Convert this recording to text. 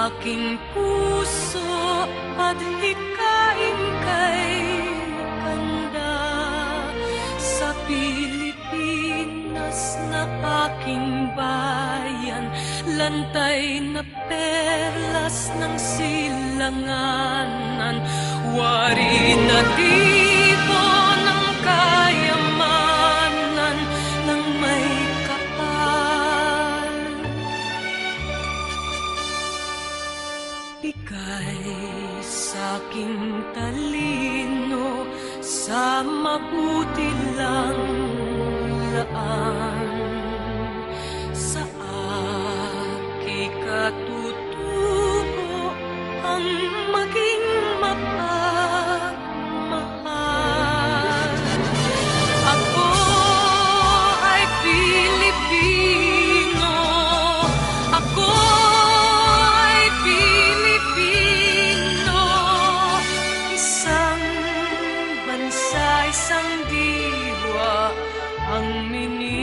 aking puso at hikain kay kanda sa Pilipinas na aking bayan, lantay na perlas ng silanganan, wari na tipo ng kayamanan ng may kapal. Ika'y sa'king talino sa mabuti lang laan, sa aki katutubo ang maging mapagmahal. Ako ay Pilipino, ako ay Pilipino, isang bansa, isang diwa ang mini